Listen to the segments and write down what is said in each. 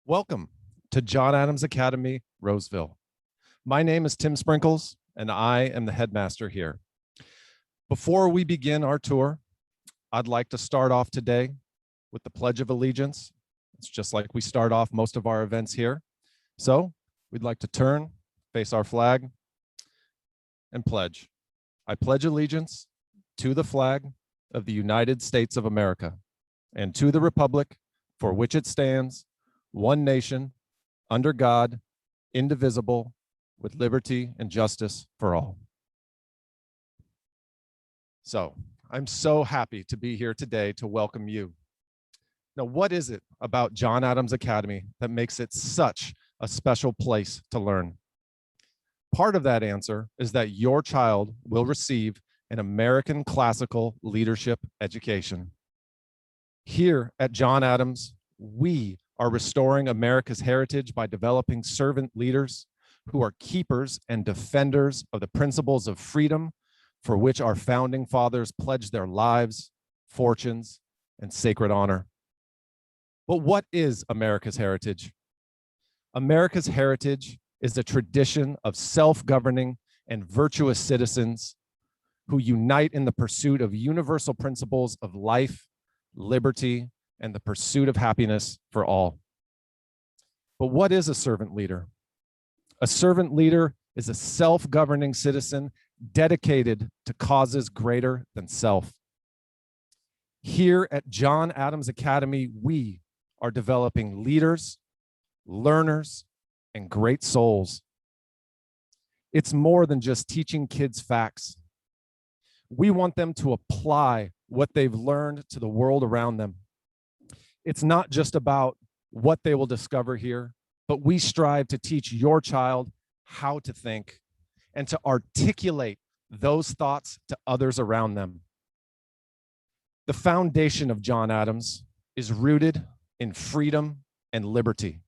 Welcome to John Adams Academy, Roseville. My name is Tim Sprinkles, and I am the headmaster here. Before we begin our tour, I'd like to start off today with the Pledge of Allegiance. It's just like we start off most of our events here. So we'd like to turn, face our flag, and pledge. I pledge allegiance to the flag of the United States of America and to the republic for which it stands, one nation, under God, indivisible, with liberty and justice for all. So, I'm so happy to be here today to welcome you. Now, what is it about John Adams Academy that makes it such a special place to learn? Part of that answer is that your child will receive an American classical leadership education. Here at John Adams, we are restoring America's heritage by developing servant leaders who are keepers and defenders of the principles of freedom for which our founding fathers pledged their lives, fortunes, and sacred honor. But what is America's heritage? America's heritage is a tradition of self-governing and virtuous citizens who unite in the pursuit of universal principles of life, liberty, and the pursuit of happiness for all. But what is a servant leader? A servant leader is a self-governing citizen dedicated to causes greater than self. Here at John Adams Academy, we are developing leaders, learners, and great souls. It's more than just teaching kids facts. We want them to apply what they've learned to the world around them. It's not just about what they will discover here, but we strive to teach your child how to think and to articulate those thoughts to others around them. The foundation of John Adams is rooted in freedom and liberty.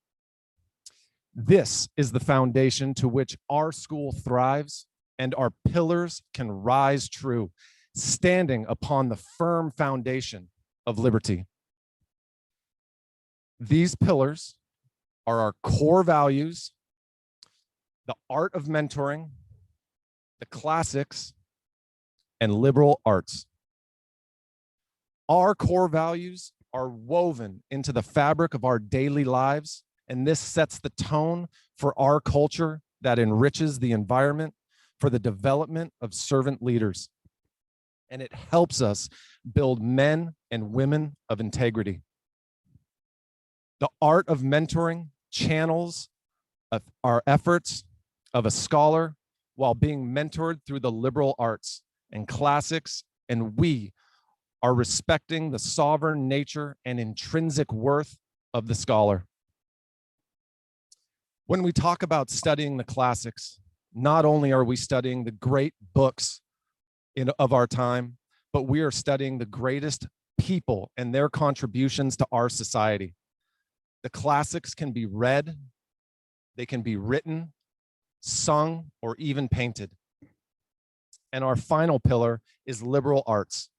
This is the foundation to which our school thrives and our pillars can rise true, standing upon the firm foundation of liberty. These pillars are our core values, the art of mentoring, the classics, and liberal arts. Our core values are woven into the fabric of our daily lives, and this sets the tone for our culture that enriches the environment for the development of servant leaders. And it helps us build men and women of integrity. The art of mentoring channels our efforts of a scholar while being mentored through the liberal arts and classics, and we are respecting the sovereign nature and intrinsic worth of the scholar. When we talk about studying the classics, not only are we studying the great books of our time, but we are studying the greatest people and their contributions to our society. The classics can be read, they can be written, sung, or even painted. And our final pillar is liberal arts.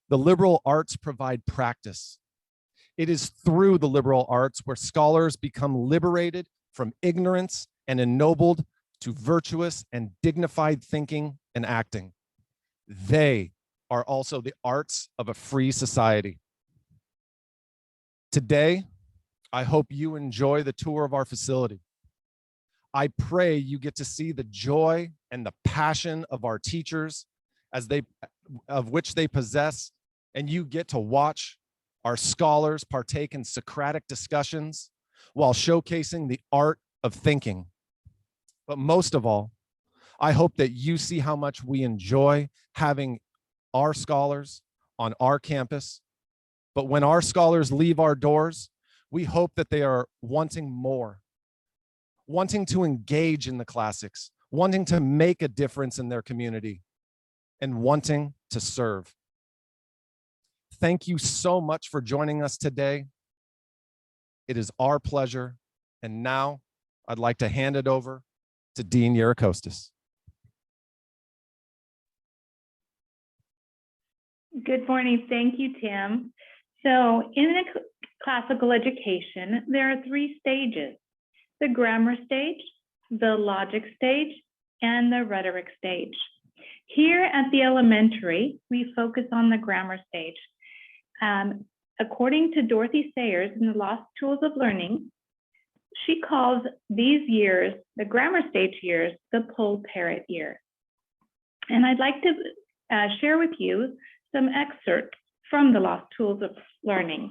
The liberal arts provide practice. It is through the liberal arts where scholars become liberated from ignorance and ennobled to virtuous and dignified thinking and acting. They are also the arts of a free society. Today, I hope you enjoy the tour of our facility. I pray you get to see the joy and the passion of our teachers of which they possess, and you get to watch our scholars partake in Socratic discussions while showcasing the art of thinking. But most of all, I hope that you see how much we enjoy having our scholars on our campus. But when our scholars leave our doors, we hope that they are wanting more, wanting to engage in the classics, wanting to make a difference in their community, and wanting to serve. Thank you so much for joining us today. It is our pleasure. And now I'd like to hand it over to Dean Yerikostas. Good morning. Thank you, Tim. So in classical education, there are 3 stages: the grammar stage, the logic stage, and the rhetoric stage. Here at the elementary, we focus on the grammar stage. According to Dorothy Sayers in the Lost Tools of Learning, she calls these years, the grammar stage years, the poll parrot years. And I'd like to share with you some excerpts from the Lost Tools of Learning.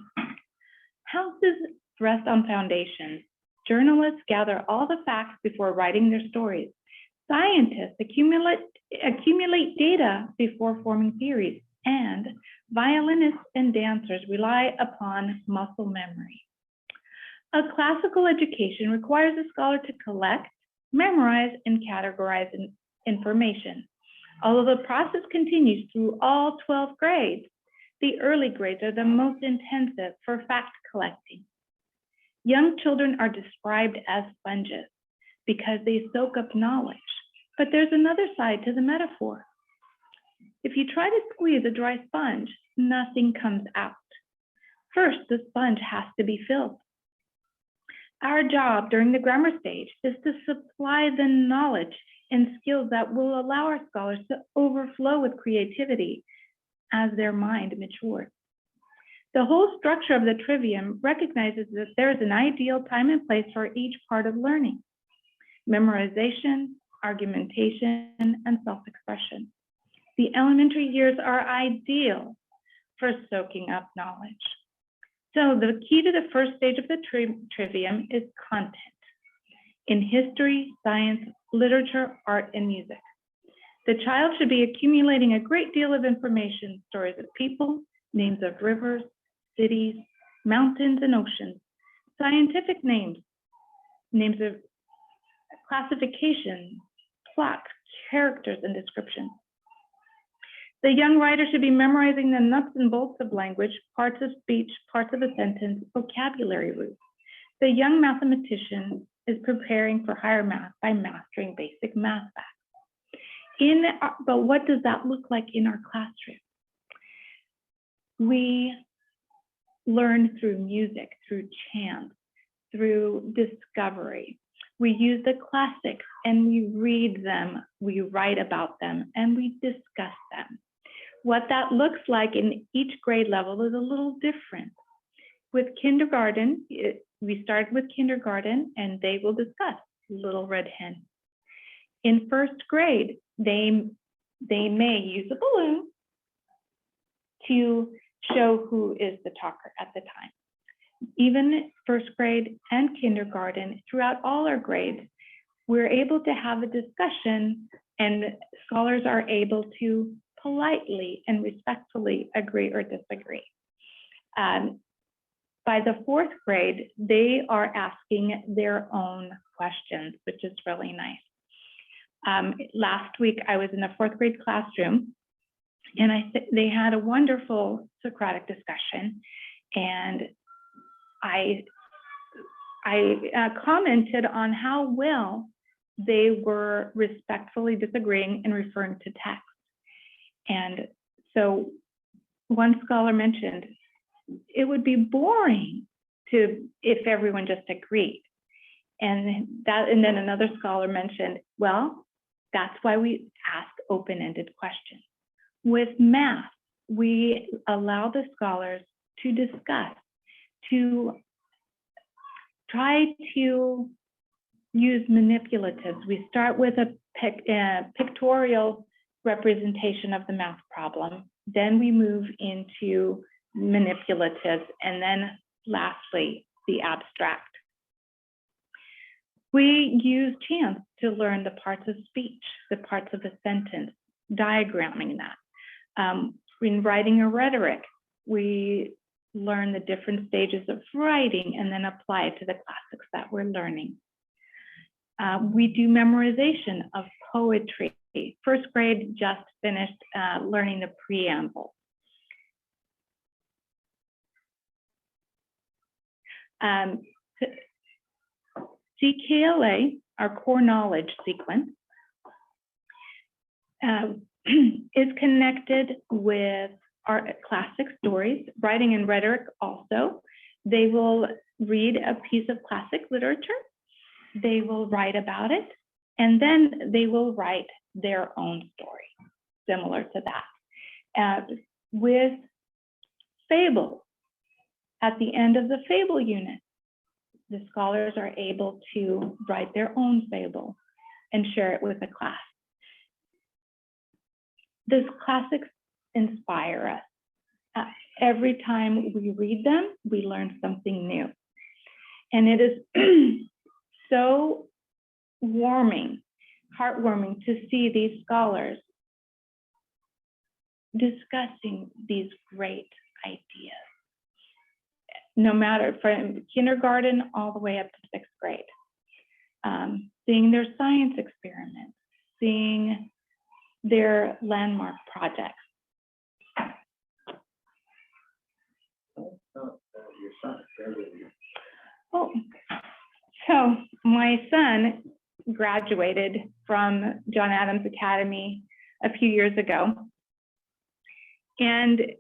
Houses rest on foundations. Journalists gather all the facts before writing their stories. Scientists accumulate data before forming theories, and violinists and dancers rely upon muscle memory. A classical education requires a scholar to collect, memorize, and categorize information. Although the process continues through all 12 grades, the early grades are the most intensive for fact collecting. Young children are described as sponges because they soak up knowledge, but there's another side to the metaphor. If you try to squeeze a dry sponge, nothing comes out. First, the sponge has to be filled. Our job during the grammar stage is to supply the knowledge and skills that will allow our scholars to overflow with creativity as their mind matures. The whole structure of the trivium recognizes that there is an ideal time and place for each part of learning: memorization, argumentation, and self-expression. The elementary years are ideal for soaking up knowledge. So the key to the first stage of the trivium is content in history, science, literature, art, and music. The child should be accumulating a great deal of information: stories of people, names of rivers, cities, mountains, and oceans, scientific names, names of classification, plot, characters, and descriptions. The young writer should be memorizing the nuts and bolts of language, parts of speech, parts of a sentence, vocabulary roots. The young mathematician is preparing for higher math by mastering basic math facts. But what does that look like in our classroom? We learn through music, through chant, through discovery. We use the classics and we read them, we write about them, and we discuss them. What that looks like in each grade level is a little different. With kindergarten, we start with kindergarten and they will discuss Little Red Hen. In first grade, they may use a balloon to show who is the talker at the time. Even first grade and kindergarten, throughout all our grades, we're able to have a discussion and scholars are able to politely and respectfully agree or disagree. By the fourth grade, they are asking their own questions, which is really nice. Last week, I was in a fourth grade classroom and they had a wonderful Socratic discussion, and I commented on how well they were respectfully disagreeing and referring to text. And so one scholar mentioned it would be boring if everyone just agreed. And then another scholar mentioned, well, that's why we ask open-ended questions. With math, we allow the scholars to discuss, to try to use manipulatives. We start with a pictorial representation of the math problem. Then we move into manipulatives, and then lastly, the abstract. We use chants to learn the parts of speech, the parts of a sentence, diagramming that. In writing a rhetoric, we learn the different stages of writing and then apply it to the classics that we're learning. We do memorization of poetry. First grade just finished learning the preamble. CKLA, our core knowledge sequence, is connected with our classic stories, writing and rhetoric also. They will read a piece of classic literature, they will write about it, and then they will write their own story, similar to that. With fable, at the end of the fable unit, the scholars are able to write their own fable and share it with the class. These classics inspire us. Every time we read them, we learn something new. And it is so heartwarming to see these scholars discussing these great ideas, no matter from kindergarten all the way up to 6th grade. Seeing their science experiments, seeing their landmark projects. Oh, so my son graduated from John Adams Academy a few years ago. And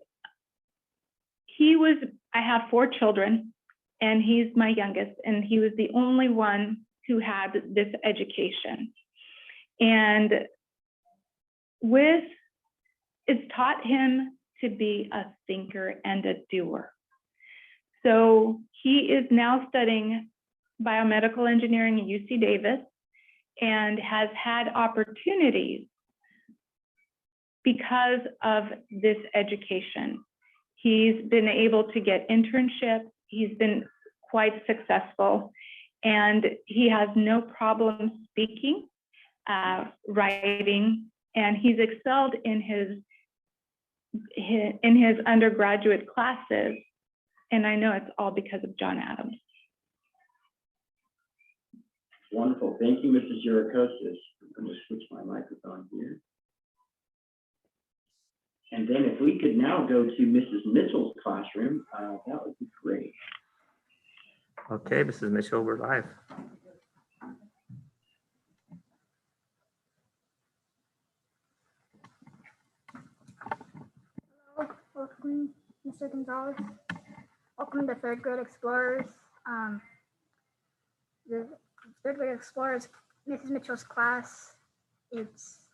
I have 4 children, and he's my youngest, and he was the only one who had this education. And it's taught him to be a thinker and a doer. So he is now studying biomedical engineering at UC Davis and has had opportunities because of this education. He's been able to get internships. He's been quite successful, and he has no problem speaking, writing, and he's excelled in his undergraduate classes. And I know it's all because of John Adams. Wonderful. Thank you, Mrs. Yurikostas. I'm going to switch my microphone here. And then if we could now go to Mrs. Mitchell's classroom, that would be great. Okay, Mrs. Mitchell, we're live. Hello, welcome, Mr. Gonzalez. Welcome to Third Grade Explorers. The Third Grade Explorers, Mrs. Mitchell's class. It's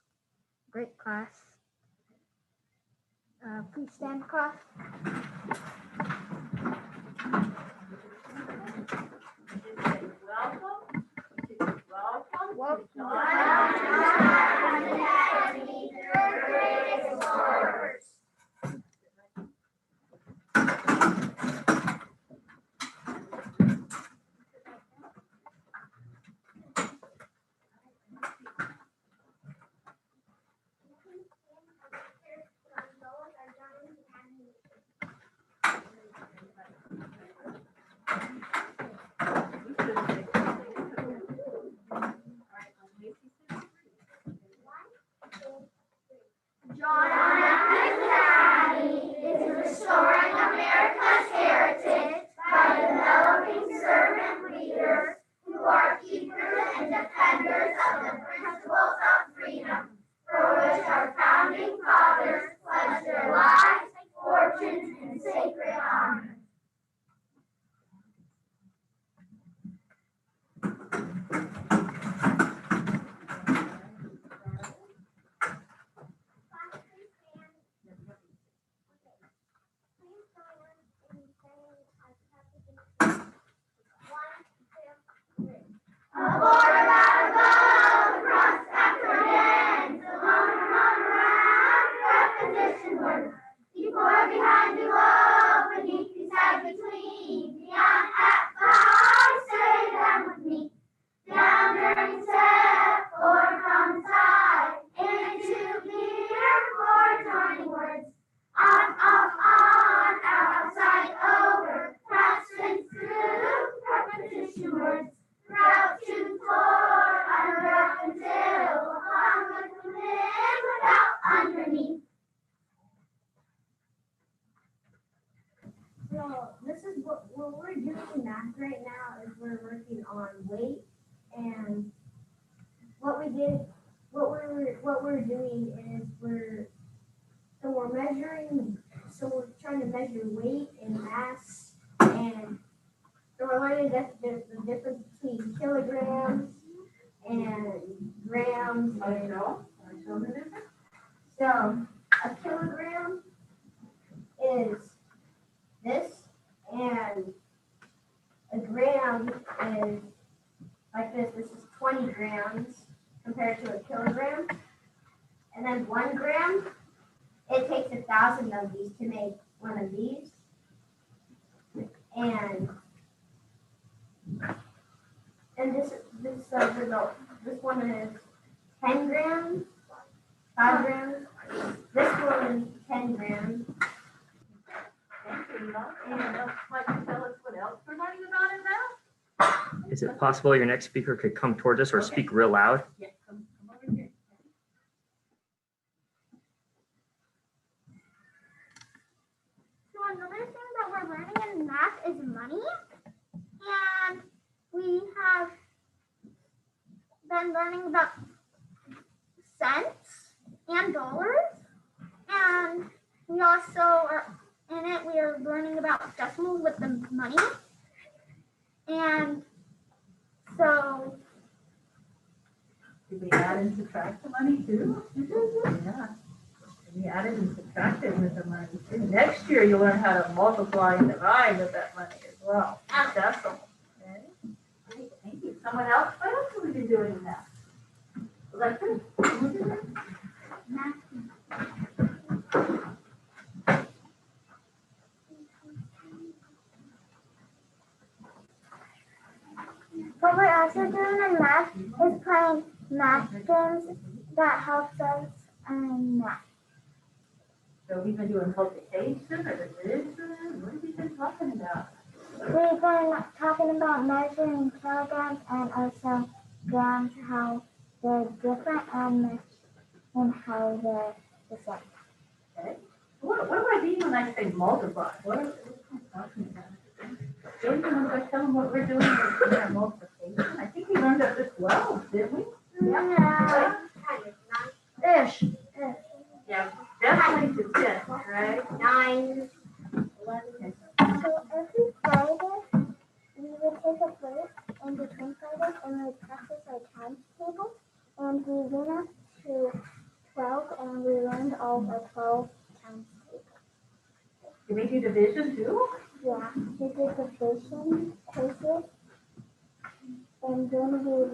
a great class. Please stand, class. Welcome. John Adams Academy is restoring America's heritage by developing servant leaders who are keepers and defenders of the principles of freedom, for which our founding fathers pledged their lives, fortunes, and sacred honor. So this is what we're doing math right now is we're working on weight, and what we're doing is we're trying to measure weight and mass and we're learning the difference between kilograms and grams. So a kilogram is this, and a gram is like this. This is 20 grams compared to a kilogram. And then 1 gram, it takes 1,000 of these to make one of these. And this one is 10 grams, 5 grams. This one is 10 grams. Is it possible your next speaker could come towards us or speak real loud? So another thing that we're learning in math is money. And we have been learning about cents and dollars. And we also are in it, we are learning about decimals with the money. And so Did we add and subtract the money too? Yeah. We added and subtracted with the money too. Next year, you'll learn how to multiply and divide with that money as well. Decimal. Okay. Great, thank you. Someone else? What else have we been doing in that? Alexis? what we're also doing in math is playing math games that helps us in math. So we've been doing multiplication or division. What have we been talking about? We've been talking about measuring kilograms and also grams, how they're different and how they're the same. Okay. What do I mean when I say multiply? What are we talking about? Don't you want to tell them what we're doing with our multiplication? I think we learned that as well, didn't we? Yeah. Ish. Yeah, definitely to 10, right? 9, So 11. every Friday, we would take a break in between Fridays and we would practice our times table. And we went up to 12 and we learned all of our 12 times tables. Did we do division too? Yeah, we did division quizzes. And then we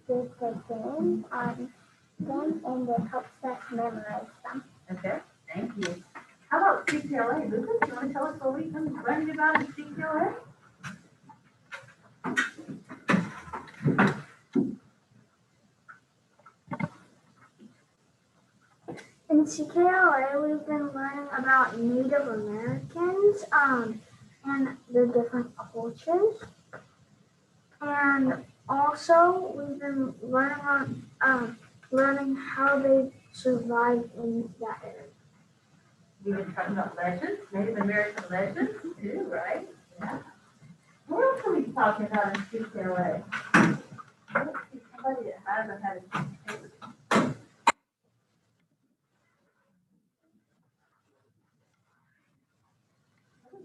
did the games on them and it helps us memorize them. Okay, thank you. How about CPLA? Lucas, you want to tell us what we've been learning about in CPLA? In CKLA, we've been learning about Native Americans and the different cultures. And also, we've been learning how they survive in that area. We've been talking about legends, Native American legends too, right? Yeah. What else are we talking about in CPLA? Somebody that hasn't had a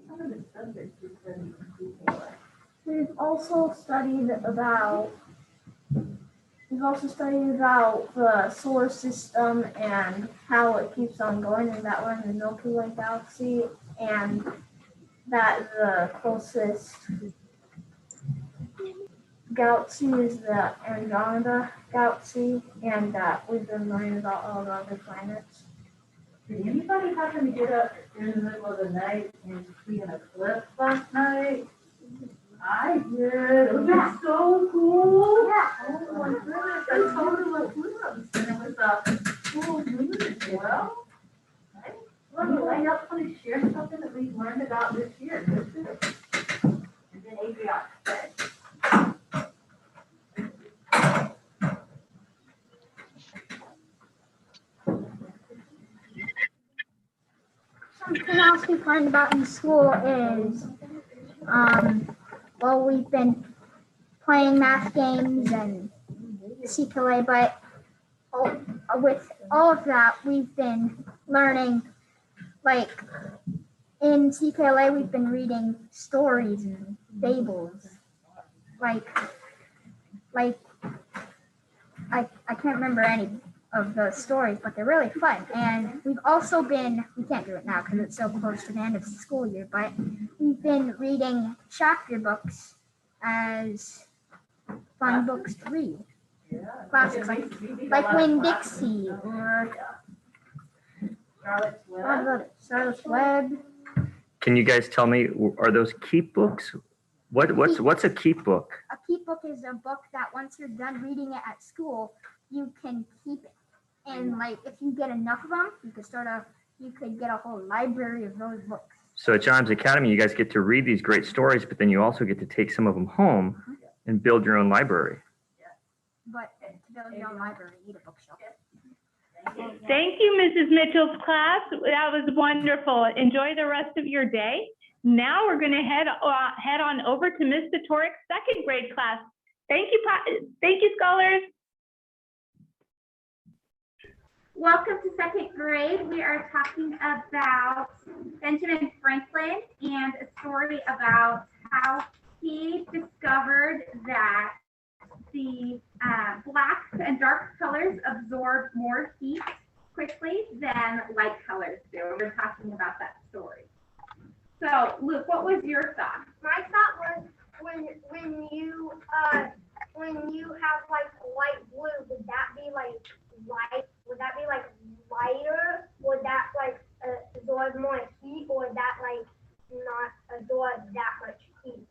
some of the subjects we studied in CPLA. We've also studied about the solar system and how it keeps on going, and that we're in the Milky Way galaxy, and that the closest galaxy is the Andromeda galaxy, and that we've been learning about all the other planets. Did anybody happen to get up in the middle of the night and see an eclipse last night? I did. It was so cool. Yeah. Oh my goodness, I total eclipse, and it was a full moon as well. Right? Well, anybody else want to share something that we've learned about this year? And then Adriana, okay? Something else we've learned about in school is, we've been playing math games and CPLA, but with all of that, we've been learning, like, in CPLA, we've been reading stories and fables like I can't remember any of the stories, but they're really fun. And we've also been, we can't do it now because it's so close to the end of the school year, but we've been reading chapter books as fun books to read. Yeah. Classics like Winn-Dixie or Charlotte's Web. Charlotte's Web. Can you guys tell me, are those keep books? What's a keep book? A keep book is a book that once you're done reading it at school, you can keep it. And like if you get enough of them, you could get a whole library of those books. So at John Adams Academy, you guys get to read these great stories, but then you also get to take some of them home and build your own library. But to build your own library, you need a bookshelf. Thank you, Mrs. Mitchell's class. That was wonderful. Enjoy the rest of your day. Now we're going to head on over to Ms. Satorik's second grade class. Thank you, scholars. Welcome to second grade. We are talking about Benjamin Franklin and a story about how he discovered that the black and dark colors absorb more heat quickly than light colors do. We're talking about that story. So, Luke, what was your thought? My thought was when you have like light blue, would that be like light? Would that be like lighter? Would that like absorb more heat, or would that like not absorb that much heat?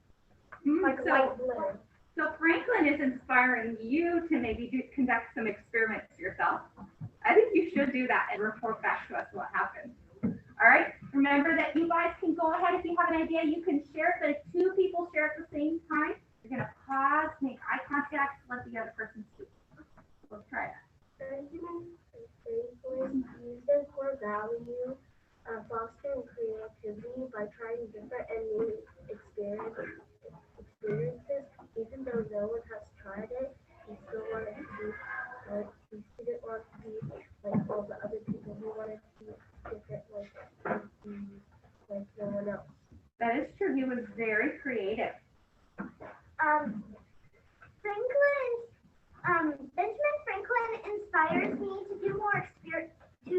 Like light blue. So Franklin is inspiring you to maybe conduct some experiments yourself. I think you should do that and report back to us what happened. All right, remember that you guys can go ahead if you have an idea, you can share it, but if two people share at the same time, you're gonna pause, make eye contact, let the other person speak. Let's try that. Benjamin Franklin used their core value of fostering creativity by trying different and new experiences. Even though no one has tried it, he still wanted to be he didn't want to be like all the other people. He wanted to be different, like no one else. That is true, he was very creative. Benjamin Franklin inspires me to do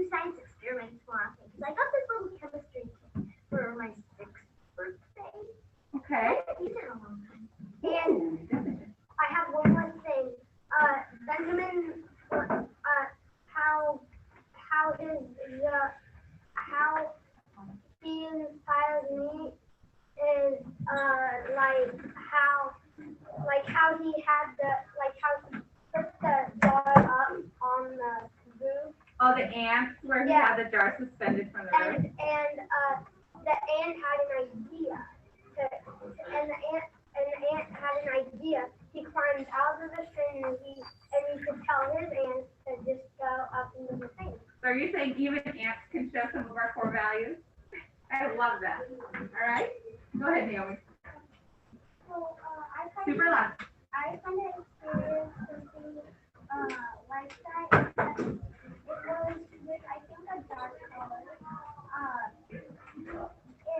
science experiments more often. Because I got this little chemistry kit for my 6th birthday. Okay. And I have one more thing. Benjamin, how he inspires me is how he put the jar up on the roof. Oh, the ants where he had the jar suspended from the roof. And the ant had an idea. And the ant had an idea. He climbed out of the thing and he could tell his ants to just go up into the thing. So are you saying even ants can show some of our core values? I love that. All right. Go ahead, Naomi. So Super loud. I kind of experienced something like that. It was with, I think, a dark color.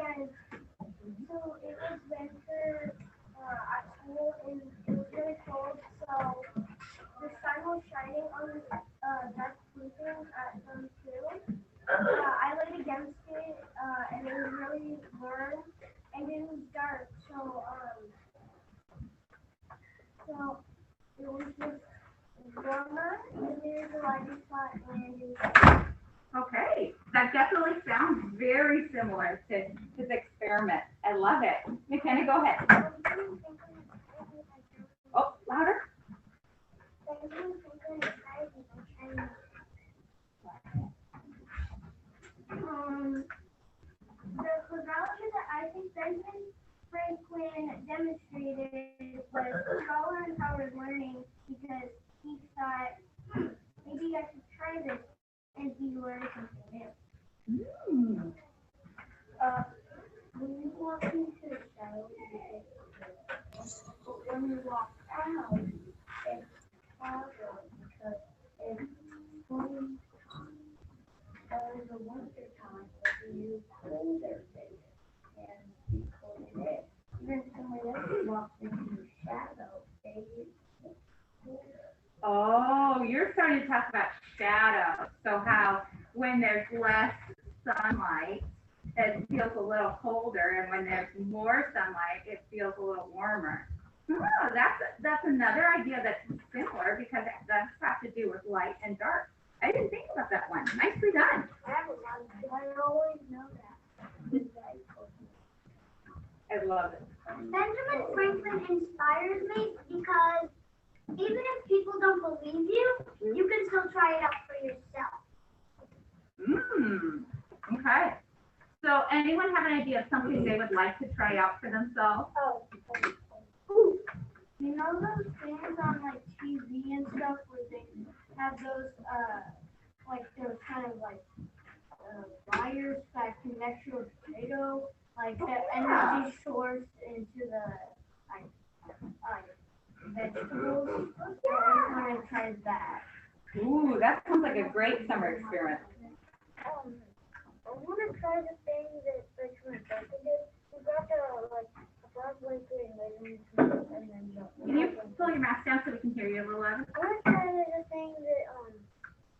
And so it was winter at school, and it was really cold. So the sun was shining on dark blue things at them too. I laid against it, and it was really warm, and it was dark. So it was just warmer, and there's a lighting spot, and it was. Okay, that definitely sounds very similar to his experiment. I love it. McKenna, go ahead. Oh, louder. The value that I think Benjamin Franklin demonstrated was scholar-empowered learning, because he thought maybe I should try this and he learned something new. When you walk into the shower, but when you walk out, it's harder because it's spring. During the winter time, you cool their face and be cold in it. Then someone else walks into the it feels a little colder, and when there's more sunlight, it feels a little warmer. Oh, that's another idea that's similar because it does have to do with light and dark. I didn't think about that one. Nicely done. I always know that. I love it. Benjamin Franklin inspires me because even if people don't believe you, you can still try it out for yourself. Okay. So anyone have an idea of something they would like to try out for themselves? Oh. Ooh. You know those things on like TV and stuff where they have those like those kind of like wires that connect your potato, like the energy source into the like vegetables. I want to try that. Ooh, that sounds like a great summer experiment. I want to try the thing that Benjamin Franklin did. He got like a black blanket and then Can you pull your mask down so we can hear you a little louder? I want to try the thing that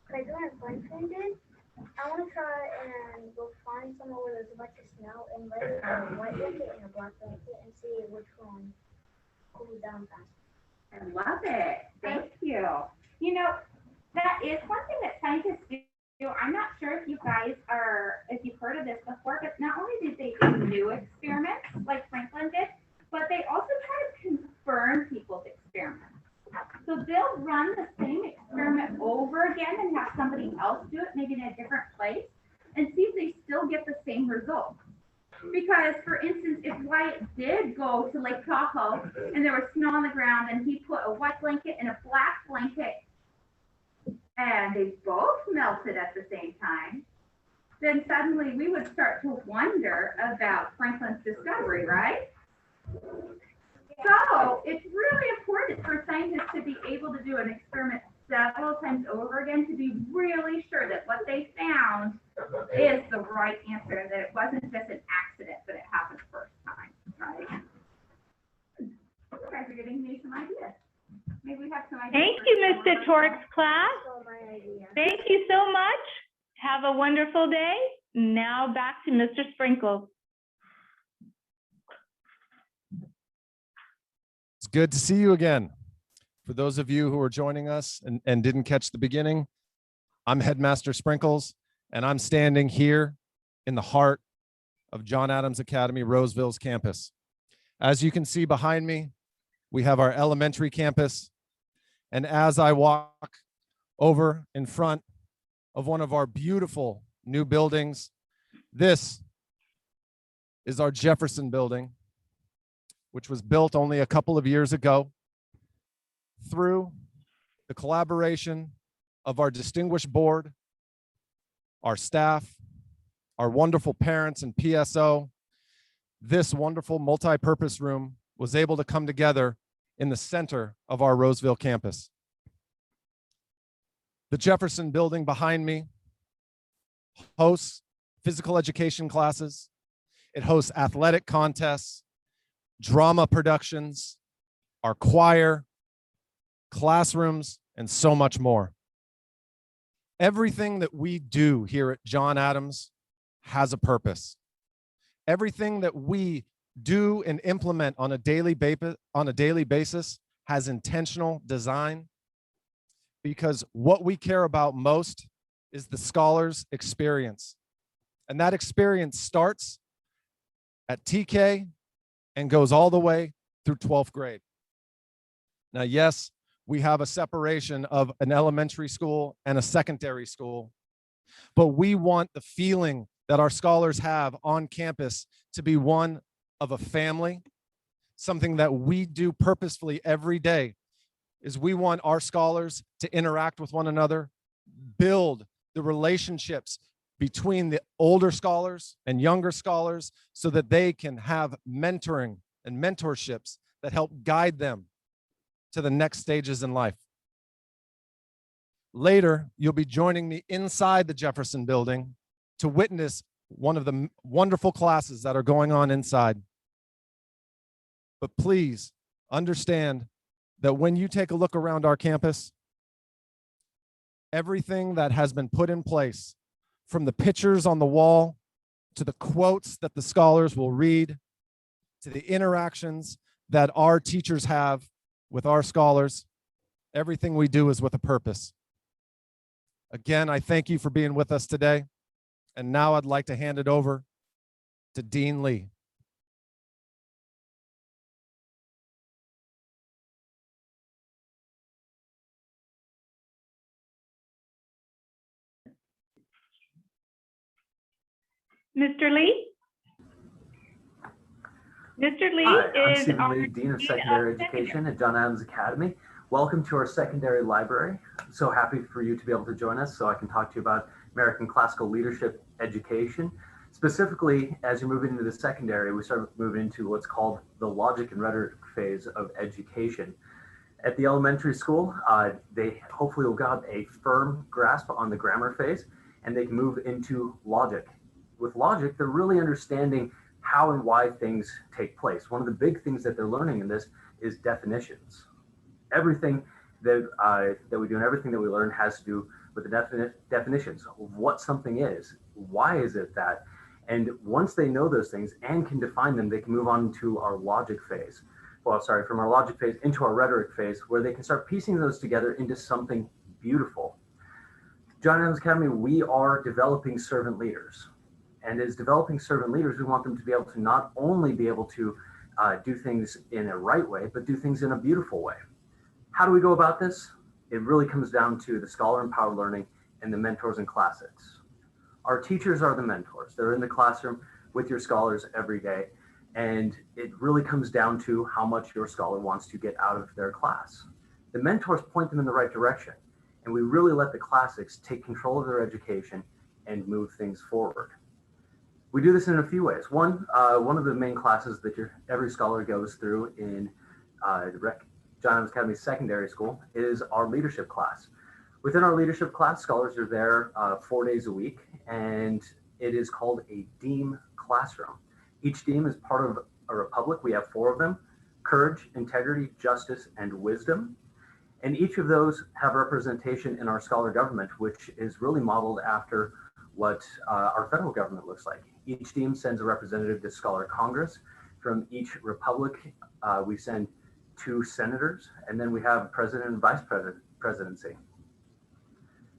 Benjamin Franklin did. I want to try and go find somewhere where there's a bunch of snow and lay a white blanket and a black blanket and see which one cools down faster. I love it. Thank you. You know, that is one thing that scientists do. I'm not sure if you've heard of this before, but not only did they do new experiments like Franklin did, but they also try to confirm people's experiments. So they'll run the same experiment over again and have somebody else do it, maybe in a different place, and see if they still get the same results. Because, for instance, if Wyatt did go to Lake Tahoe and there was snow on the ground and he put a white blanket and a black blanket and they both melted at the same time, then suddenly we would start to wonder about Franklin's discovery, right? So it's really important for scientists to be able to do an experiment several times over again to be really sure that what they found is the right answer and that it wasn't just an accident that it happened first time, right? You guys are giving me some ideas. Maybe we have some ideas. Thank you, Mr. Tork's class. Thank you so much. Have a wonderful day. Now back to Mr. Sprinkles. It's good to see you again. For those of you who are joining us and didn't catch the beginning, I'm Headmaster Sprinkles, and I'm standing here in the heart of John Adams Academy, Roseville's campus. As you can see behind me, we have our elementary campus. And as I walk over in front of one of our beautiful new buildings, this is our Jefferson building, which was built only a couple of years ago through the collaboration of our distinguished board, our staff, our wonderful parents and PSO. This wonderful multi-purpose room was able to come together in the center of our Roseville campus. The Jefferson building behind me hosts physical education classes. It hosts athletic contests, drama productions, our choir, classrooms, and so much more. Everything that we do here at John Adams has a purpose. Everything that we do and implement on a daily basis has intentional design, because what we care about most is the scholar's experience. And that experience starts at TK and goes all the way through 12th grade. Now, yes, we have a separation of an elementary school and a secondary school, but we want the feeling that our scholars have on campus to be one of a family. Something that we do purposefully every day is we want our scholars to interact with one another, build the relationships between the older scholars and younger scholars so that they can have mentoring and mentorships that help guide them to the next stages in life. Later, you'll be joining me inside the Jefferson building to witness one of the wonderful classes that are going on inside. But please understand that when you take a look around our campus, everything that has been put in place, from the pictures on the wall to the quotes that the scholars will read, to the interactions that our teachers have with our scholars. Everything we do is with a purpose. Again, I thank you for being with us today. And now I'd like to hand it over to Dean Lee. Mr. Lee? Mr. Lee Hi, I'm is Stephen our Lee, Dean of Dean Secondary of Education at John Adams Academy. Welcome to our secondary library. I'm so happy for you to be able to join us so I can talk to you about American classical leadership education. Specifically, as you're moving into the secondary, we start moving into what's called the logic and rhetoric phase of education. At the elementary school, they hopefully will have a firm grasp on the grammar phase, and they can move into logic. With logic, they're really understanding how and why things take place. One of the big things that they're learning in this is definitions. Everything that we do and everything that we learn has to do with the definitions of what something is, why is it that, and once they know those things and can define them, they can move on to our logic phase. Well, sorry, from our logic phase into our rhetoric phase, where they can start piecing those together into something beautiful. John Adams Academy, we are developing servant leaders. And as developing servant leaders, we want them to be able to not only be able to do things in a right way, but do things in a beautiful way. How do we go about this? It really comes down to the scholar-empowered learning and the mentors and classics. Our teachers are the mentors. They're in the classroom with your scholars every day. And it really comes down to how much your scholar wants to get out of their class. The mentors point them in the right direction. And we really let the classics take control of their education and move things forward. We do this in a few ways. One of the main classes that every scholar goes through in John Adams Academy Secondary School is our leadership class. Within our leadership class, scholars are there 4 days a week, and it is called a DEAM classroom. Each DEAM is part of a republic. We have 4 of them: courage, integrity, justice, and wisdom. And each of those have representation in our scholar government, which is really modeled after what our federal government looks like. Each team sends a representative to Scholar Congress. From each republic, we send 2 senators, and then we have president and vice presidency.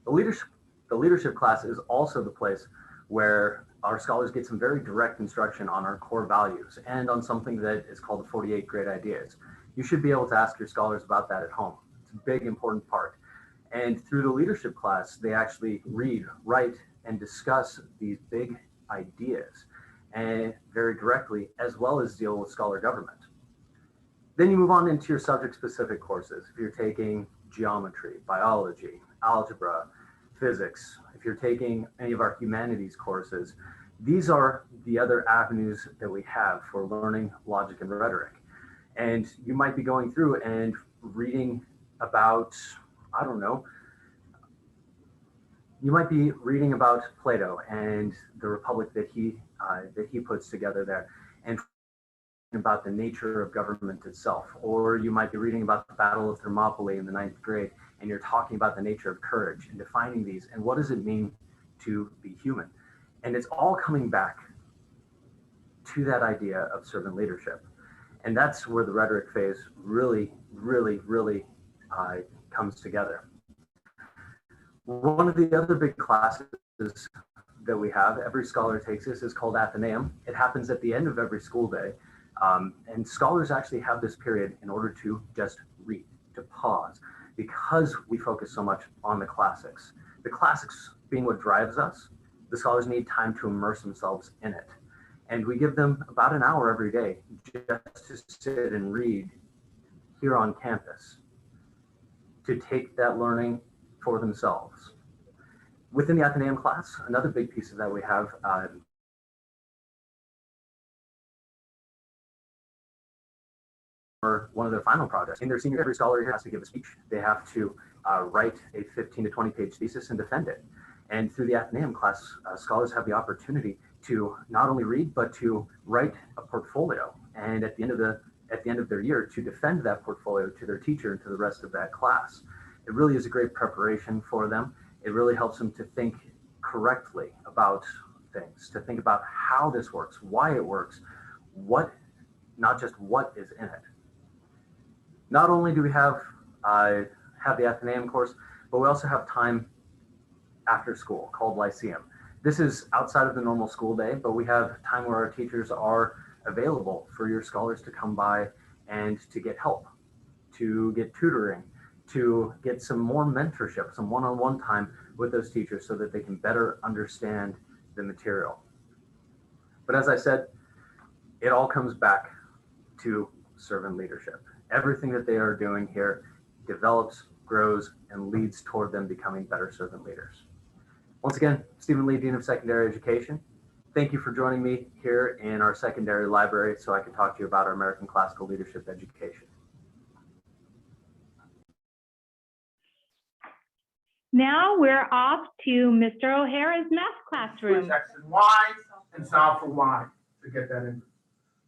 The leadership class is also the place where our scholars get some very direct instruction on our core values and on something that is called the 48 Great Ideas. You should be able to ask your scholars about that at home. It's a big, important part. And through the leadership class, they actually read, write, and discuss these big ideas and very directly, as well as deal with scholar government. Then you move on into your subject-specific courses. If you're taking geometry, biology, algebra, physics, if you're taking any of our humanities courses, these are the other avenues that we have for learning logic and rhetoric. And you might be going through and reading about, I don't know, you might be reading about Plato and the republic that he puts together there, and about the nature of government itself. Or you might be reading about the Battle of Thermopylae in the 9th grade, and you're talking about the nature of courage and defining these and what does it mean to be human. And it's all coming back to that idea of servant leadership. And that's where the rhetoric phase really comes together. One of the other big classes that we have, every scholar takes this, is called Athenaeum. It happens at the end of every school day. And scholars actually have this period in order to just read, to pause, because we focus so much on the classics. The classics being what drives us, the scholars need time to immerse themselves in it. And we give them about an hour every day just to sit and read here on campus, to take that learning for themselves. Within the Athenaeum class, another big piece of that we have one of their final projects. In their senior year, every scholar here has to give a speech. They have to write a 15 to 20 page thesis and defend it. And through the Athenaeum class, scholars have the opportunity to not only read, but to write a portfolio. And at the end of their year, to defend that portfolio to their teacher and to the rest of that class. It really is a great preparation for them. It really helps them to think correctly about things, to think about how this works, why it works, not just what is in it. Not only do we have the Athenaeum course, but we also have time after school called Lyceum. This is outside of the normal school day, but we have time where our teachers are available for your scholars to come by and to get help, to get tutoring, to get some more mentorship, some one-on-one time with those teachers so that they can better understand the material. But as I said, it all comes back to servant leadership. Everything that they are doing here develops, grows, and leads toward them becoming better servant leaders. Once again, Stephen Lee, Dean of Secondary Education. Thank you for joining me here in our secondary library so I can talk to you about our American Classical Leadership education. Now we're off to Mr. O'Hara's math classroom. X and Y and solve for Y to get that in.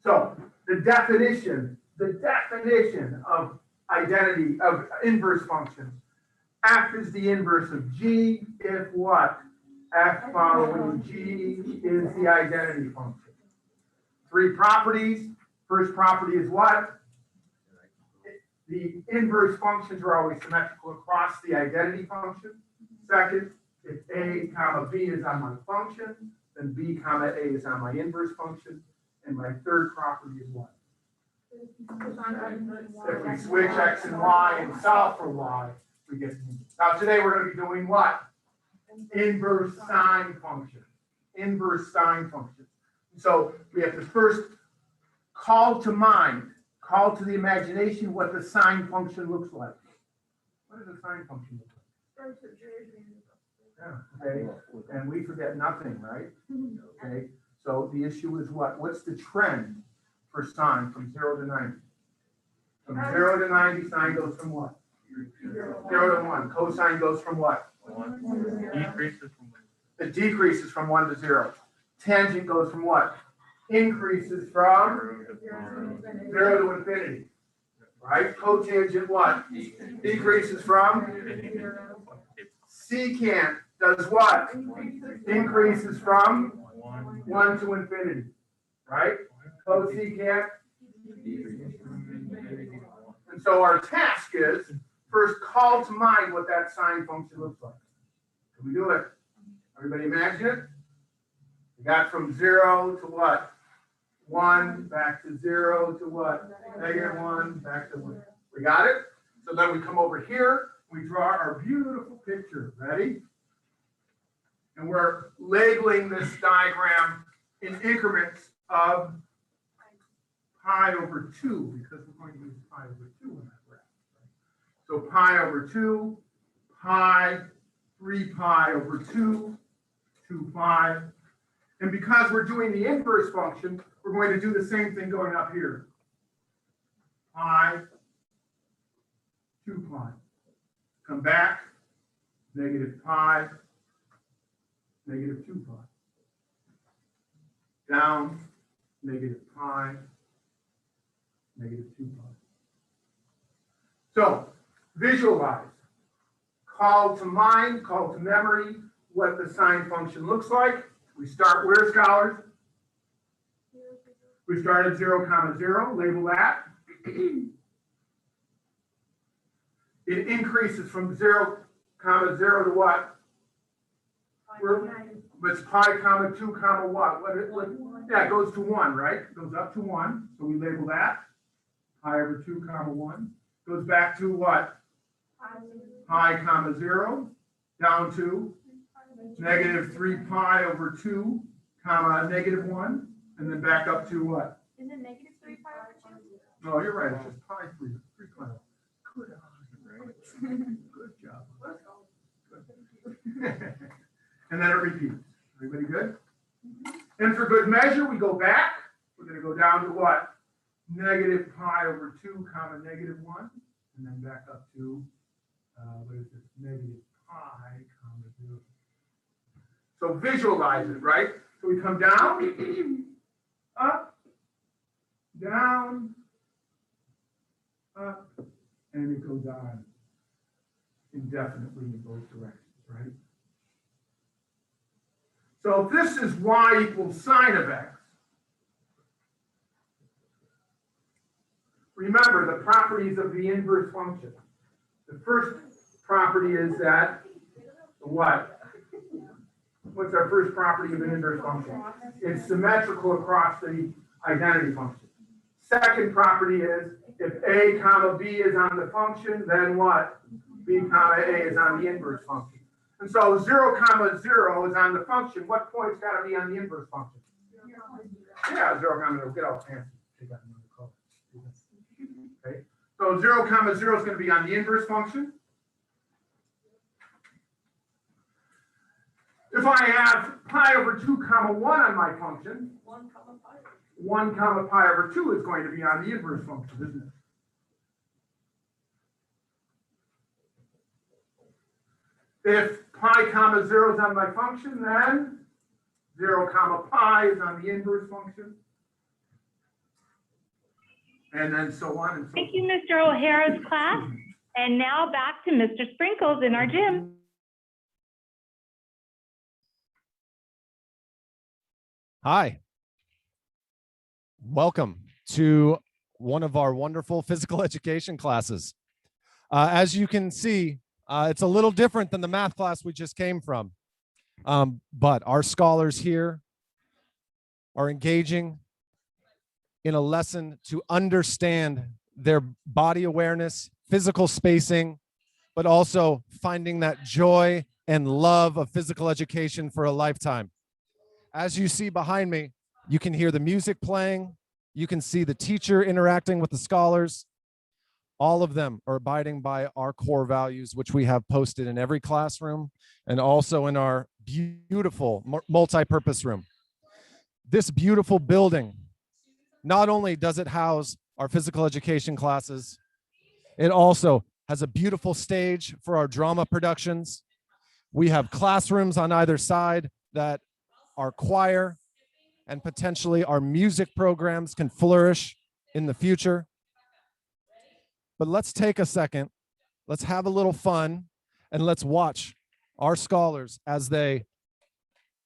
So the definition of identity of inverse functions. F is the inverse of G if what? F following G is the identity function. Three properties. First property is what? The inverse functions are always symmetrical across the identity function. Second, if A comma B is on my function, then B comma A is on my inverse function. And my third property is what? If we switch X and Y and solve for Y, we get the inverse. Now today we're going to be doing what? Inverse sine function. Inverse sine function. So we have to first call to mind, call to the imagination what the sine function looks like. What does a sine function look like? Yeah, okay. And we forget nothing, right? Okay. So the issue is what? What's the trend for sine from 0 to 90? From 0 to 90, sine goes from what? 0 to 1. Cosine goes from what? 1. Decreases from 1. It decreases from 1 to 0. Tangent goes from what? Increases from 0 to infinity. Right? Cotangent what? Decreases from? Secant does what? Increases from 1 to infinity. Right? Cosecant. And so our task is first call to mind what that sine function looks like. Can we do it? Everybody imagine it? We got from 0 to what? 1, back to 0 to what? -1, back to 1. We got it? So then we come over here, we draw our beautiful picture. Ready? And we're labeling this diagram in increments of pi over 2, because we're going to use pi over 2 in that graph. So pi over 2, pi, 3 pi over 2, 2 pi. And because we're doing the inverse function, we're going to do the same thing going up here. Pi, 2 pi. Come back, negative pi, negative 2 pi. Down, negative pi, negative 2 pi. So visualize, call to mind, call to memory what the sine function looks like. We start where, scholars? We start at 0, 0, label that. It increases from 0, 0 to what? It's pi, 2, what? Yeah, it goes to 1, right? It goes up to 1. So we label that. Pi over 2, 1. Goes back to what? Pi, 0. Down to negative 3 pi over 2, negative 1. And then back up to what? Is it negative 3 pi over 2? No, you're right. It's just pi 3 pi. Good, right? Good job. Good. And then it repeats. Everybody good? And for good measure, we go back. We're going to go down to what? Negative pi over 2, negative 1. And then back up to, what is this? Negative pi, 0. So visualize it, right? So we come down, up, down, up, and it goes on indefinitely in both directions, right? So if this is y equals sine of x, remember the properties of the inverse function. The first property is that what? What's our first property of an inverse function? It's symmetrical across the identity function. Second property is if a comma b is on the function, then what? B comma a is on the inverse function. And so 0 comma 0 is on the function. What point's got to be on the inverse function? Yeah, 0 comma 0. Get all fancy. Okay. So 0 comma 0 is going to be on the inverse function. If I have pi over 2 comma 1 on my function, 1 comma pi over 2 is going to be on the inverse function, isn't it? If pi comma 0 is on my function, then 0 comma pi is on the inverse function. And then so on and so Thank you, Mr. O'Hara's class. And now back to Mr. Sprinkles in our gym. Hi. Welcome to one of our wonderful physical education classes. As you can see, it's a little different than the math class we just came from. But our scholars here are engaging in a lesson to understand their body awareness, physical spacing, but also finding that joy and love of physical education for a lifetime. As you see behind me, you can hear the music playing. You can see the teacher interacting with the scholars. All of them are abiding by our core values, which we have posted in every classroom and also in our beautiful multi-purpose room. This beautiful building, not only does it house our physical education classes, it also has a beautiful stage for our drama productions. We have classrooms on either side that our choir and potentially our music programs can flourish in the future. But let's take a second, let's have a little fun, and let's watch our scholars as they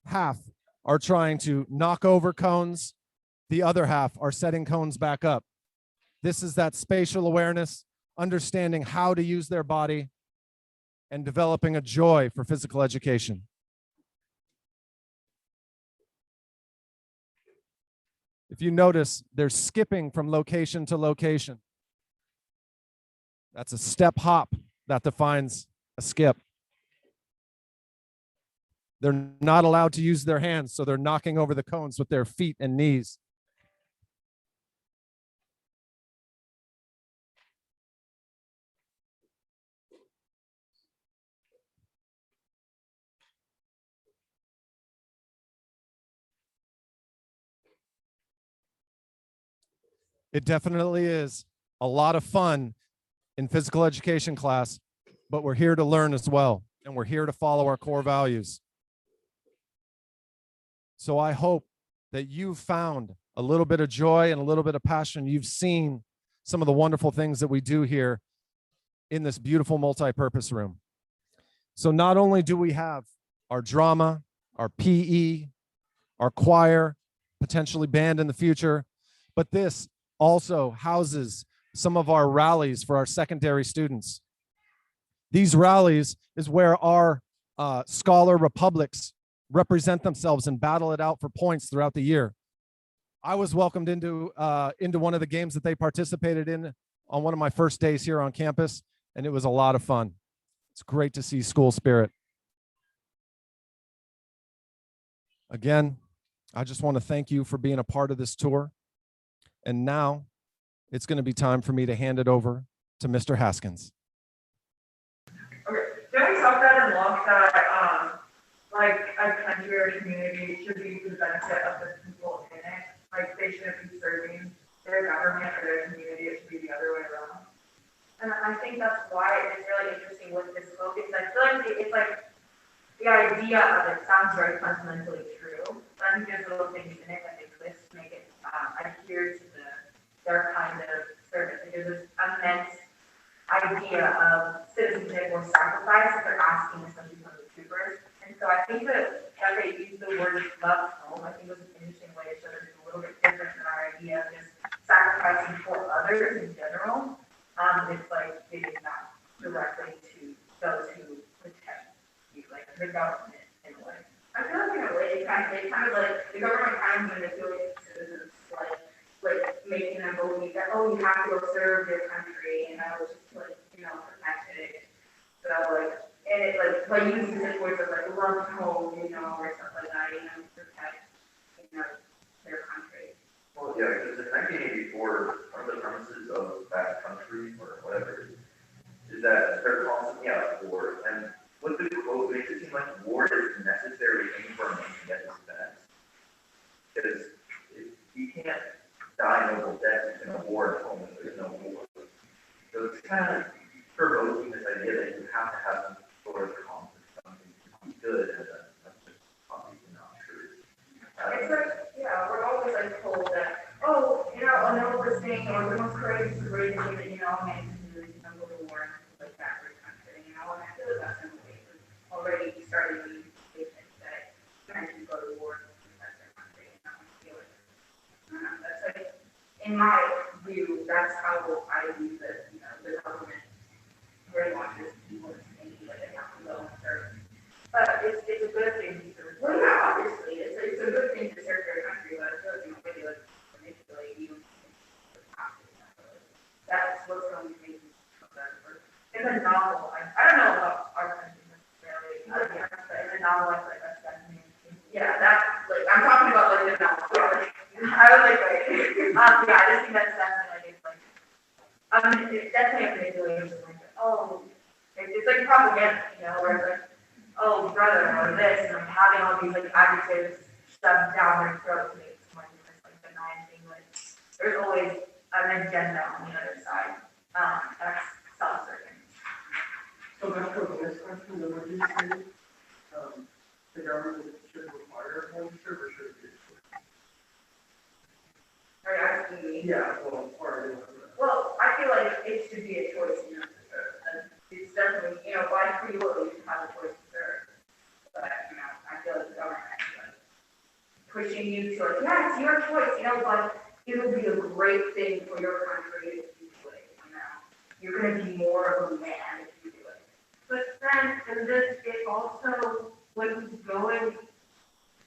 half are trying to knock over cones, the other half are setting cones back up. This is that spatial awareness, understanding how to use their body, and developing a joy for physical education. If you notice, they're skipping from location to location. That's a step hop that defines a skip. They're not allowed to use their hands, so they're knocking over the cones with their feet and knees. It definitely is a lot of fun in physical education class, but we're here to learn as well, and we're here to follow our core values. So I hope that you've found a little bit of joy and a little bit of passion. You've seen some of the wonderful things that we do here in this beautiful multi-purpose room. So not only do we have our drama, our PE, our choir, potentially band in the future, but this also houses some of our rallies for our secondary students. These rallies is where our scholar republics represent themselves and battle it out for points throughout the year. I was welcomed into one of the games that they participated in on one of my first days here on campus, and it was a lot of fun. It's great to see school spirit. Again, I just want to thank you for being a part of this tour. And now it's going to be time for me to hand it over to Mr. Haskins. Okay, then we talked about in law that like a country or community should be for the benefit of the people in it. Like they shouldn't be serving their government or their community, it should be the other way around. And I think that's why it's really interesting with this book. It's like, I feel like it's like the idea of it sounds very fundamentally true, but I think there's little things in it that they twist to make it adhere to their kind of service. Like there's this immense idea of citizenship or sacrifice that they're asking, especially from the troopers. And so I think that they use the word others in general, it's like it is not directly to those who protect you, like the government in a way. I feel like in a way, it kind of like the government kind of manipulates citizens, like making them believe that, oh, you have to go serve your country, just like, protect it. So like, and it like using this words of like love home, or stuff like that, protect, their country. Well, yeah, because in 1984, one of the premises of that country, or whatever, is that they're constantly at war. And what the quote makes it seem like war is necessary for a man to get his defense. Because you can't die noble death in a war at home if there's no war. So it's kind of provoking this idea that you have to have some sort of conflict, something to be good, and that's just obviously not true. It's like, we're always like told that, oh, a noblest thing or the most courageous is great thing that, a man can do is go to war and stuff like that for his country, and I feel like that's in a way already starting to be that trying to go to war and protect their country, I feel like, that's like, in my view, that's how I view that, the government brainwashes people to think that they have to go and serve. But it's a good thing to serve. Well, yeah, obviously, it's a good thing to serve their country, but I feel like, maybe like manipulate you. That's what's going to make you better. In the novel, I don't know about our country necessarily, but in the novel, I feel like that's definitely. Yeah, that's like I'm talking about like the novel. I was like, I just think that's definitely like it's definitely a manipulation. Like, oh, it's like propaganda, where it's like, oh, brother, or this, and like having all these like adjectives shoved down their throat to make someone just like benign thing. Like, there's always an agenda on the other side. That's self-serving. So that's what the next question that we're just saying, the government should require membership or should it be? Are you asking me? Yeah, well, or. Well, I feel like it should be a choice, it's definitely, by free will, you should have a choice to serve. But, I feel like the government is like pushing you to like, yeah, it's your choice, but it would be a great thing for your country if you do it, You're gonna be more of a man if you do it. But then, and this, it also, when he's going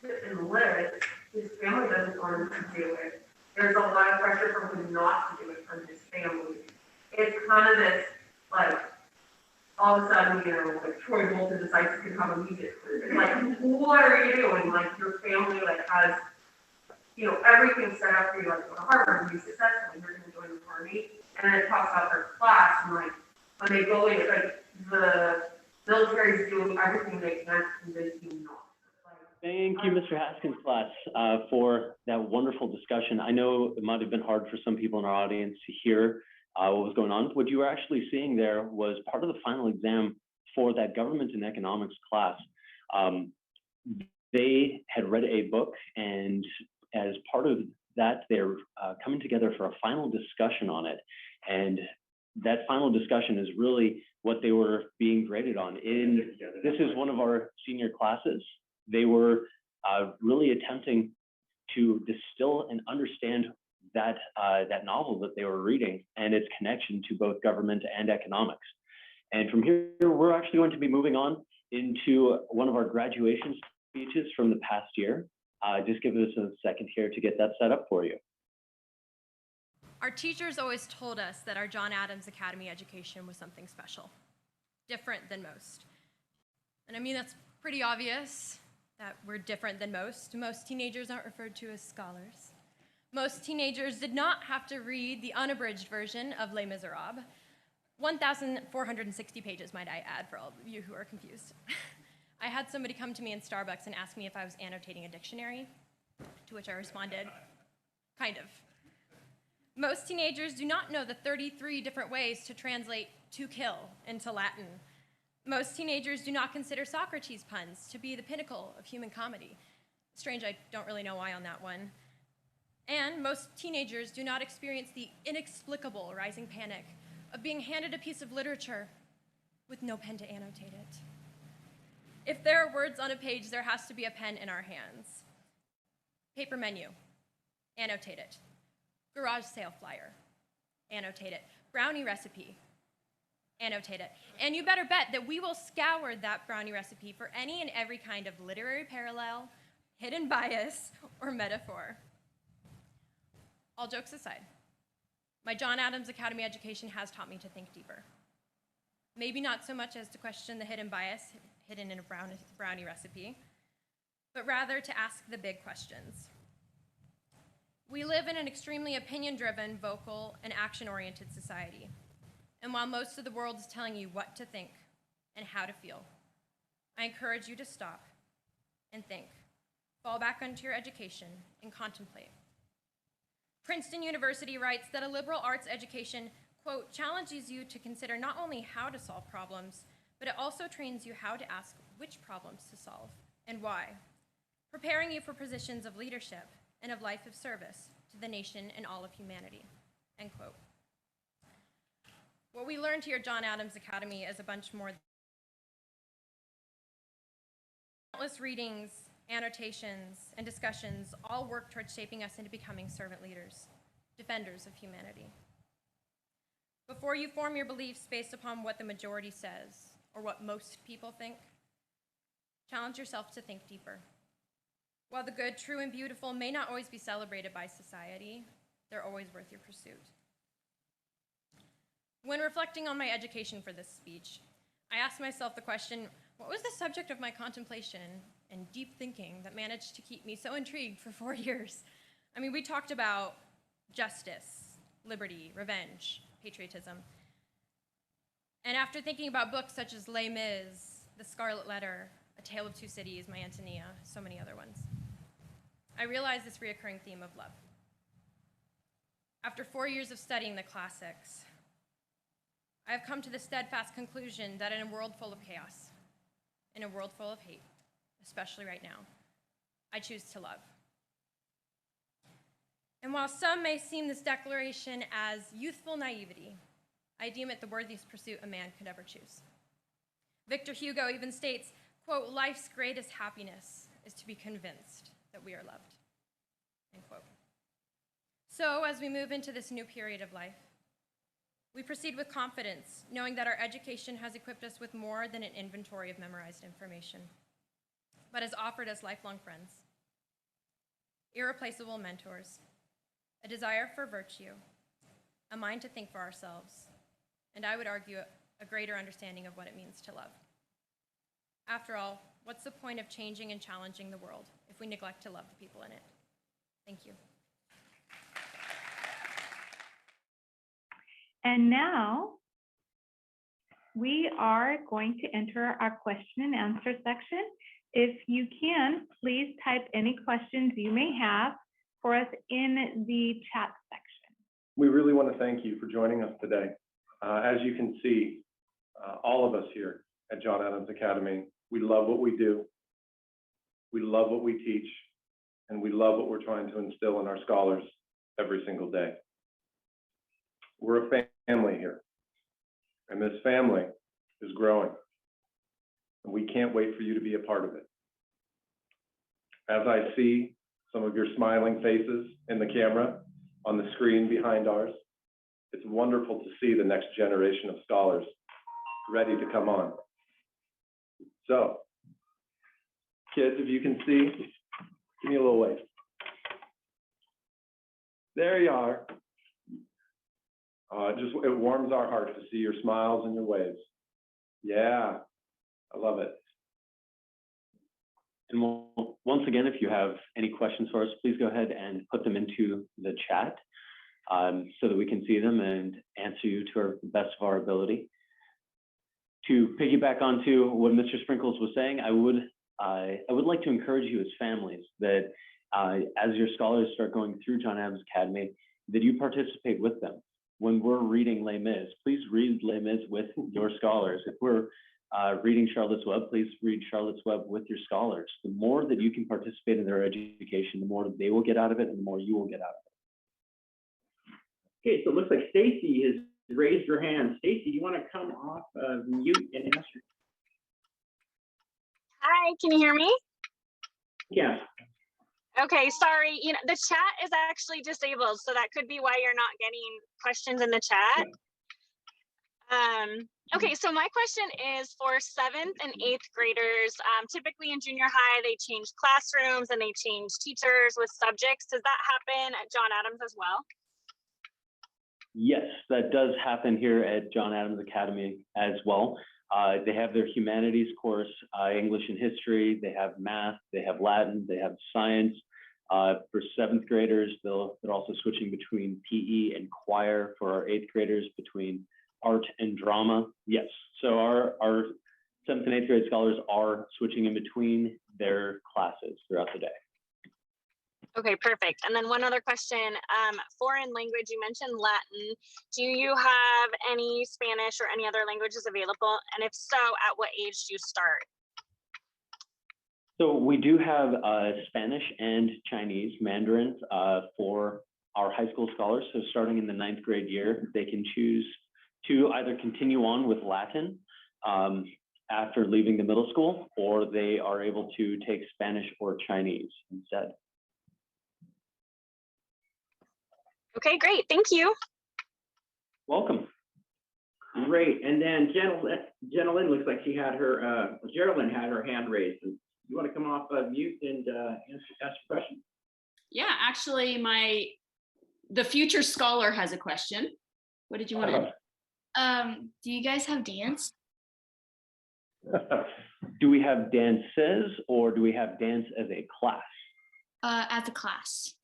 to enlist, his family doesn't want him to do it. There's a lot of pressure from him not to do it from his family. It's kind of this, like, all of a sudden, like Troy Bolton decides to become a music group. It's like, what are you doing? Like, your family, like, has, everything set up for you, like, go to Harvard and be successful, and you're going to join the army. And then it talks about their class, and, like, when they go in, it's like, the military is doing everything they can to convince you not. Thank you, Mr. Haskins' class, for that wonderful discussion. I know it might have been hard for some people in our audience to hear what was going on. What you were actually seeing there was part of the final exam for that government and economics class. They had read a book, and as part of that, they're coming together for a final discussion on it. And that final discussion is really what they were being graded on. This is one of our senior classes. They were really attempting to distill and understand that novel that they were reading and its connection to both government and economics. And from here, we're actually going to be moving on into one of our graduation speeches from the past year. Just give us a second here to get that set up for you. Our teachers always told us that our John Adams Academy education was something special, different than most. And I mean, that's pretty obvious that we're different than most. Most teenagers aren't referred to as scholars. Most teenagers did not have to read the unabridged version of Les Miserables. 1,460 pages, might I add, for all of you who are confused. I had somebody come to me in Starbucks and ask me if I was annotating a dictionary, to which I responded, kind of. Most teenagers do not know the 33 different ways to translate to kill into Latin. Most teenagers do not consider Socrates puns to be the pinnacle of human comedy. Strange, I don't really know why on that one. And most teenagers do not experience the inexplicable rising panic of being handed a piece of literature with no pen to annotate it. If there are words on a page, there has to be a pen in our hands. Paper menu, annotate it. Garage sale flyer, annotate it. Brownie recipe, annotate it. And you better bet that we will scour that brownie recipe for any and every kind of literary parallel, hidden bias, or metaphor. All jokes aside, my John Adams Academy education has taught me to think deeper. Maybe not so much as to question the hidden bias hidden in a brownie recipe, but rather to ask the big questions. We live in an extremely opinion-driven, vocal, and action-oriented society. And while most of the world is telling you what to think and how to feel, I encourage you to stop and think, fall back onto your education, and contemplate. Princeton University writes that a liberal arts education, quote, challenges you to consider not only how to solve problems, but it also trains you how to ask which problems to solve and why, preparing you for positions of leadership and of life of service to the nation and all of humanity, end quote. What we learned here at John Adams Academy is a bunch more. Countless readings, annotations, and discussions all work towards shaping us into becoming servant leaders, defenders of humanity. Before you form your beliefs based upon what the majority says or what most people think, challenge yourself to think deeper. While the good, true, and beautiful may not always be celebrated by society, they're always worth your pursuit. When reflecting on my education for this speech, I asked myself the question, what was the subject of my contemplation and deep thinking that managed to keep me so intrigued for 4 years? I mean, we talked about justice, liberty, revenge, patriotism. And after thinking about books such as Les Mis, The Scarlet Letter, A Tale of Two Cities, My Antonia, so many other ones, I realized this reoccurring theme of love. After 4 years of studying the classics, I have come to the steadfast conclusion that in a world full of chaos, in a world full of hate, especially right now, I choose to love. And while some may see this declaration as youthful naivety, I deem it the worthiest pursuit a man could ever choose. Victor Hugo even states, quote, life's greatest happiness is to be convinced that we are loved, end quote. So as we move into this new period of life, we proceed with confidence, knowing that our education has equipped us with more than an inventory of memorized information, but has offered us lifelong friends, irreplaceable mentors, a desire for virtue, a mind to think for ourselves, and I would argue a greater understanding of what it means to love. After all, what's the point of changing and challenging the world if we neglect to love the people in it? Thank you. And now we are going to enter our question and answer section. If you can, please type any questions you may have for us in the chat section. We really want to thank you for joining us today. As you can see, all of us here at John Adams Academy, we love what we do, we love what we teach, and we love what we're trying to instill in our scholars every single day. We're a family here, and this family is growing, and we can't wait for you to be a part of it. As I see some of your smiling faces in the camera on the screen behind ours, it's wonderful to see the next generation of scholars ready to come on. So, kids, if you can see, give me a little wave. There you are. It warms our heart to see your smiles and your waves. Yeah, I love it. And once again, if you have any questions for us, please go ahead and put them into the chat so that we can see them and answer you to the best of our ability. To piggyback onto what Mr. Sprinkles was saying, I would like to encourage you as families that as your scholars start going through John Adams Academy, that you participate with them. When we're reading Les Mis, please read Les Mis with your scholars. If we're reading Charlotte's Web, please read Charlotte's Web with your scholars. The more that you can participate in their education, the more they will get out of it and the more you will get out of it. Okay, so it looks like Stacy has raised her hand. Stacy, you want to come off mute and answer? Hi, can you hear me? Yeah. Okay, sorry. You know, the chat is actually disabled, so that could be why you're not getting questions in the chat. Okay, so my question is for 7th and 8th graders. Typically in junior high, they change classrooms and they change teachers with subjects. Does that happen at John Adams as well? Yes, that does happen here at John Adams Academy as well. They have their humanities course, English and history, they have math, they have Latin, they have science. For 7th graders, they're also switching between PE and choir. For our 8th graders, between art and drama. Yes, so our 7th and 8th grade scholars are switching in between their classes throughout the day. Okay, perfect. And then one other question, foreign language, you mentioned Latin. Do you have any Spanish or any other languages available? And if so, at what age do you start? So we do have Spanish and Chinese, Mandarin, for our high school scholars. So starting in the 9th grade year, they can choose to either continue on with Latin after leaving the middle school, or they are able to take Spanish or Chinese instead. Okay, great. Thank you. Welcome. Great. And then Jenna-Lynn looks like she had her, Geraldine had her hand raised. You want to come off mute and ask a question? Yeah, actually, the future scholar has a question. What did you want to? Do you guys have dance? Do we have dances or do we have dance as a class? As a class.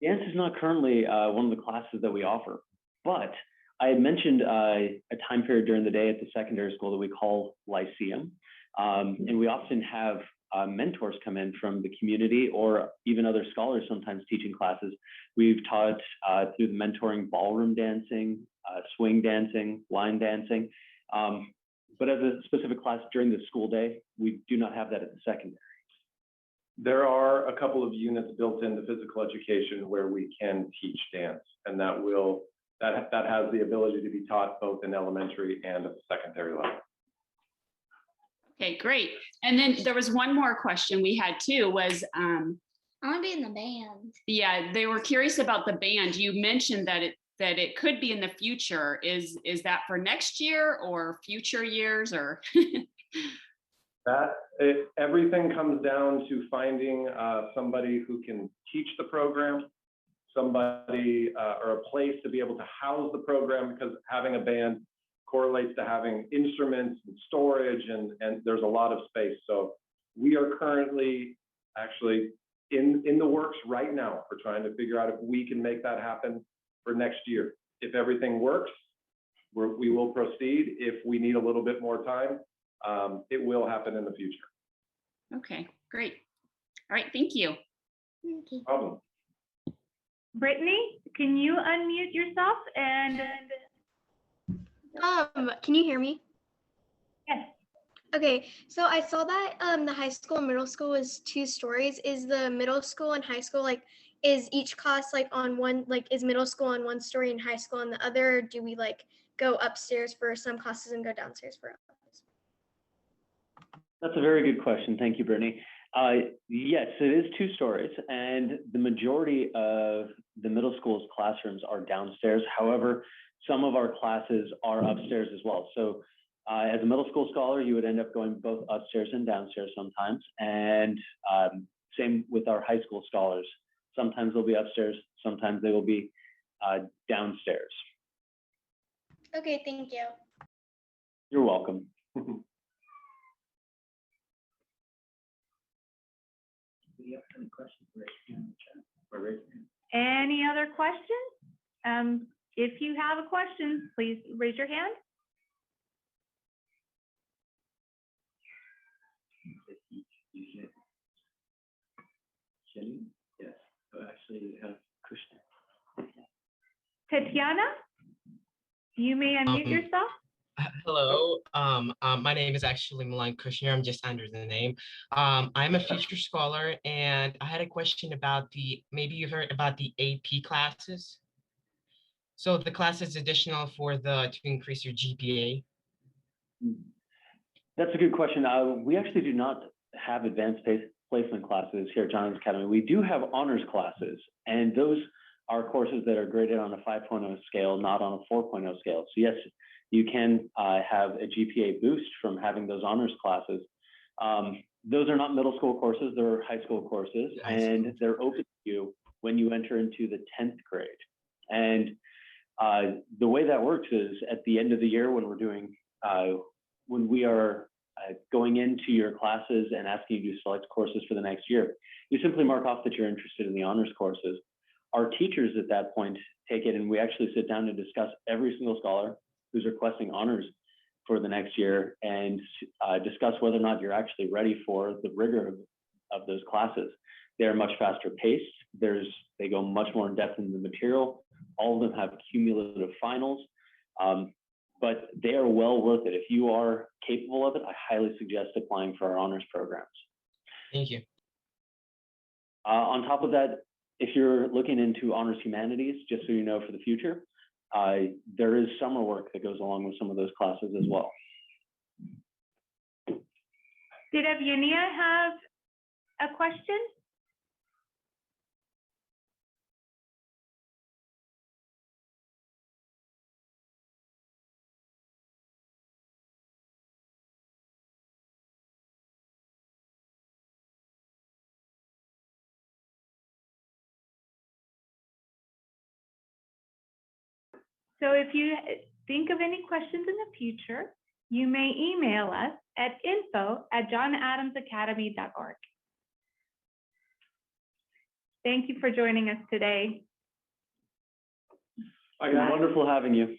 Dance is not currently one of the classes that we offer, but I had mentioned a time period during the day at the secondary school that we call Lyceum. And we often have mentors come in from the community or even other scholars sometimes teaching classes. We've taught through the mentoring ballroom dancing, swing dancing, line dancing. But as a specific class during the school day, we do not have that at the secondary. There are a couple of units built into physical education where we can teach dance, and that has the ability to be taught both in elementary and at the secondary level. Okay, great. And then there was one more question we had too, was I want to be in the band. Yeah, they were curious about the band. You mentioned that it could be in the future. Is that for next year or future years or? Everything comes down to finding somebody who can teach the program, somebody or a place to be able to house the program, because having a band correlates to having instruments and storage, and there's a lot of space. So we are currently actually in the works right now for trying to figure out if we can make that happen for next year. If everything works, we will proceed. If we need a little bit more time, it will happen in the future. Okay, great. All right, thank you. No problem. Brittany, can you unmute yourself and? Can you hear me? Yes. Okay, so I saw that the high school and middle school was 2 stories. Is the middle school and high school is each class on one, is middle school on one story and high school on the other? Or do we go upstairs for some classes and go downstairs for others? That's a very good question. Thank you, Brittany. Yes, it is 2 stories, and the majority of the middle school's classrooms are downstairs. However, some of our classes are upstairs as well. So as a middle school scholar, you would end up going both upstairs and downstairs sometimes. And same with our high school scholars. Sometimes they'll be upstairs, sometimes they will be downstairs. Okay, thank you. You're welcome. Do you have any questions? Raise your hand in the chat or raise your hand. Any other questions? If you have a question, please raise your hand. Jenny? Yes. Oh, actually, you have Krishna. Tatiana, you may unmute yourself. Hello, my name is actually Milan Kushner. I'm just under the name. I'm a future scholar, and I had a question about maybe you heard about the AP classes. So the class is additional to increase your GPA. That's a good question. We actually do not have advanced placement classes here at John Adams Academy, we do have honors classes, and those are courses that are graded on a 5.0 scale, not on a 4.0 scale. So yes, you can have a GPA boost from having those honors classes. Those are not middle school courses, they're high school courses, and they're open to you when you enter into the 10th grade. And the way that works is at the end of the year when we're doing, when we are going into your classes and asking you to select courses for the next year, you simply mark off that you're interested in the honors courses. Our teachers at that point take it and we actually sit down and discuss every single scholar who's requesting honors for the next year and discuss whether or not you're actually ready for the rigor of those classes. They're much faster paced. They go much more in depth in the material. All of them have cumulative finals, but they are well worth it. If you are capable of it, I highly suggest applying for our honors programs. Thank you. On top of that, if you're looking into honors humanities, just so you know for the future, there is summer work that goes along with some of those classes as well. Did Evgenia have a question? So if you think of any questions in the future, you may email us at info@johnadamsacademy.org. Thank you for joining us today. It's wonderful having you.